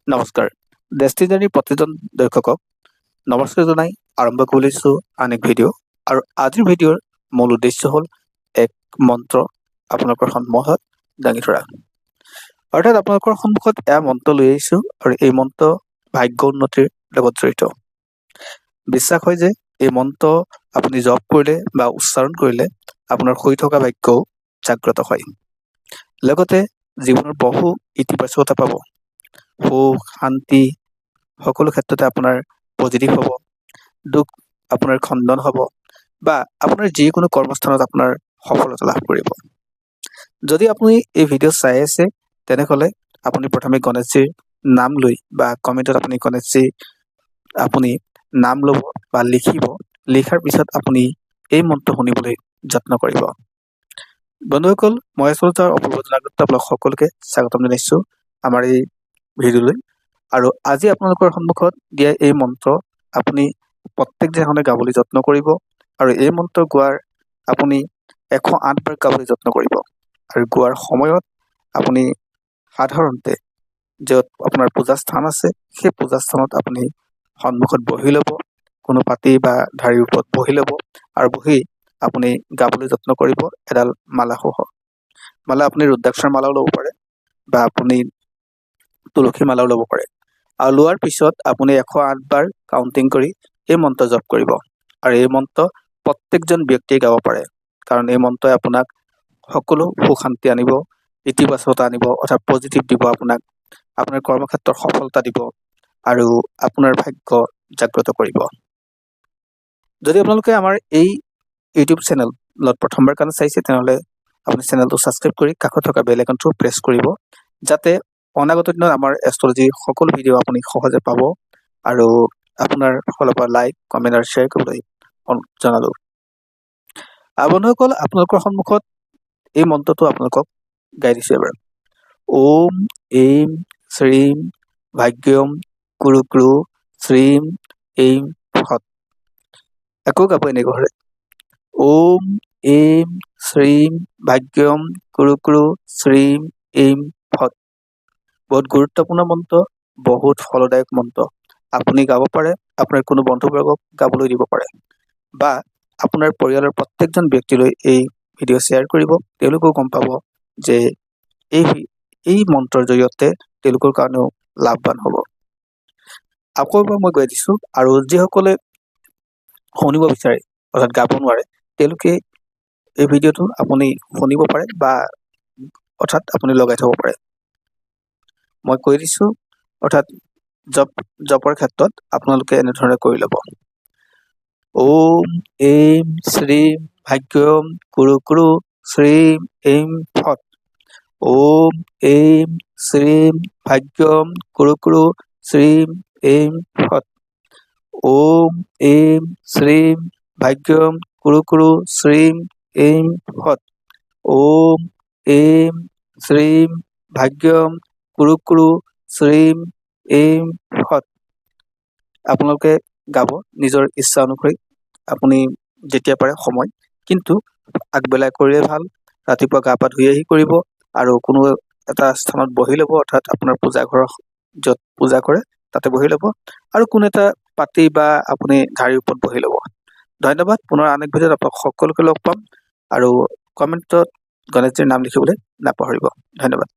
নমস্কাৰ। ডেষ্টিনাৰীৰ প্ৰতিজন দৰ্শকক নমস্কাৰ জনাই আৰম্ভ কৰিছোঁ আন এক ভিডিঅ'। আৰু আজিৰ ভিডিঅ'ৰ মূল উদ্দেশ্য হ'ল এক মন্ত্ৰ আপোনালোকৰ সন্মুখত দাঙি ধৰা। অৰ্থাৎ আপোনালোকৰ সন্মুখত এয়া মন্ত্ৰ লৈ আহিছোঁ আৰু এই মন্ত্ৰ ভাগ্য উন্নতিৰ লগত জড়িত। বিশ্বাস হয় যে এই মন্ত্ৰ আপুনি জপ কৰিলে বা উচ্চাৰণ কৰিলে আপোনাৰ হৈ থকা ভাগ্যও জাগ্ৰত হয়। লগতে জীৱনৰ বহু ইতিবাচকতা পাব। সুখ শান্তি সকলো ক্ষেত্ৰতে আপোনাৰ পজিটিভ হ'ব। দুখ আপোনাৰ খণ্ডন হ'ব বা আপোনাৰ যিকোনো কৰ্মস্থানত আপোনাৰ সফলতা লাভ কৰিব। যদি আপুনি এই ভিডিঅ' চাই আছে তেনেহ'লে আপুনি প্ৰথমে গণেশজীৰ নাম লৈ বা কমেণ্টত আপুনি গণেশজী আপুনি নাম ল'ব বা লিখিব। লিখাৰ পিছত আপুনি এই মন্ত্ৰ শুনিবলৈ যত্ন কৰিব। বন্ধুসকল, মই আচলতে অপূৰ্ব জনাগ্ৰত আপোনালোক সকলোকে স্বাগতম জনাইছোঁ আমাৰ এই ভিডিঅ'লৈ। আৰু আজি আপোনালোকৰ সন্মুখত দিয়া এই মন্ত্ৰ আপুনি প্ৰত্যেক দিনাখনে গাবলৈ যত্ন কৰিব। আৰু এই মন্ত্ৰ গোৱাৰ আপুনি 108 বাৰ গাবলৈ যত্ন কৰিব। আৰু গোৱাৰ সময়ত আপুনি সাধাৰণতে য'ত আপোনাৰ পূজা স্থান আছে সেই পূজা স্থানত আপুনি সন্মুখত বহি ল'ব, কোনো পাতি বা ঢাৰিৰ ওপৰত বহি ল'ব আৰু বহি আপুনি গাবলৈ যত্ন কৰিব এডাল মালাসহ। মালা আপুনি ৰুদ্ৰাক্ষৰ মালাও ল'ব পাৰে বা আপুনি তুলসী মালাও ল'ব পাৰে। আৰু লোৱাৰ পিছত আপুনি 108 বাৰ কাউণ্টিং কৰি এই মন্ত্ৰ জপ কৰিব। আৰু এই মন্ত্ৰ প্ৰত্যেকজন ব্যক্তিয়ে গাব পাৰে, কাৰণ এই মন্ত্ৰই আপোনাক সকলো সুখ শান্তি আনিব, ইতিবাচকতা আনিব, অৰ্থাৎ পজিটিভ দিব আপোনাক, আপোনাৰ কৰ্মক্ষেত্ৰত সফলতা দিব আৰু আপোনাৰ ভাগ্য জাগ্ৰত কৰিব। যদি আপোনালোকে আমাৰ এই ইউটিউব চেনেলত প্ৰথমবাৰ কাৰণে চাইছে তেনেহ'লে আপুনি চেনেলটো ছাবস্ক্ৰাইব কৰি কাষত থকা বেল আইকনটো প্ৰেছ কৰিব, যাতে অনাগত দিনত আমাৰ এষ্ট্ৰলজিৰ সকলো ভিডিঅ' আপুনি সহজে পাব। আৰু আপোনাৰ ফালৰ পৰা লাইক কমেণ্ট আৰু শ্বেয়াৰ কৰিবলৈ জনালোঁ। বন্ধুসকল, আপোনালোকৰ সন্মুখত এই মন্ত্ৰটো আপোনালোকক গাই দিছোঁ এবাৰ। ওম এইম শ্ৰীম ভাগ্যম কুৰুক্ৰু শ্ৰীম এইম ফট। আকৌ গাব এনেকৈ। ওম এইম শ্ৰীম ভাগ্যম কুৰুক্ৰু শ্ৰীম এইম ফট। বহুত গুৰুত্বপূৰ্ণ মন্ত্ৰ, বহুত ফলদায়ক মন্ত্ৰ। আপুনি গাব পাৰে, আপোনাৰ কোনো বন্ধুবৰ্গক গাবলৈ দিব পাৰে বা আপোনাৰ পৰিয়ালৰ প্ৰত্যেকজন ব্যক্তিলৈ এই ভিডিঅ' শ্বেয়াৰ কৰিব। তেওঁলোকেও গম পাব যে এই মন্ত্ৰৰ জৰিয়তে তেওঁলোকৰ কাৰণেও লাভৱান হ'ব। আকৌ এবাৰ মই কৈ দিছোঁ, আৰু যিসকলে শুনিব বিচাৰে অৰ্থাৎ গাব নোৱাৰে তেওঁলোকে এই ভিডিঅ'টো আপুনি শুনিব পাৰে বা অৰ্থাৎ আপুনি লগাই থ'ব পাৰে। মই কৈ দিছোঁ, অৰ্থাৎ জপৰ ক্ষেত্ৰত আপোনালোকে এনেধৰণে কৰি ল'ব। ওম এইম শ্ৰীম ভাগ্যম কুৰুক্ৰু শ্ৰীম এইম ফট। ওম এইম শ্ৰীম ভাগ্যম কুৰুক্ৰু শ্ৰীম এইম ফট। ওম এইম শ্ৰীম ভাগ্যম কুৰুক্ৰু শ্ৰীম এইম ফট। ওম এইম শ্ৰীম ভাগ্যম কুৰুক্ৰু শ্ৰীম এইম ফট। আপোনালোকে গাব নিজৰ ইচ্ছা অনুসৰি, আপুনি যেতিয়া পাৰে সময়, কিন্তু আগবেলাই কৰিলে ভাল। ৰাতিপুৱা গা পা ধুই আহি কৰিব আৰু কোনো এটা স্থানত বহি ল'ব, অৰ্থাৎ আপোনাৰ পূজা ঘৰৰ য'ত পূজা কৰে তাতে বহি ল'ব আৰু কোনো এটা পাতি বা আপুনি ঢাৰিৰ ওপৰত বহি ল'ব। ধন্যবাদ। পুনৰ আন এক ভিডিঅ'ত আপোনাক সকলোকে লগ পাম আৰু কমেণ্টত গণেশজীৰ নাম লিখিবলৈ নাপাহৰিব। ধন্যবাদ।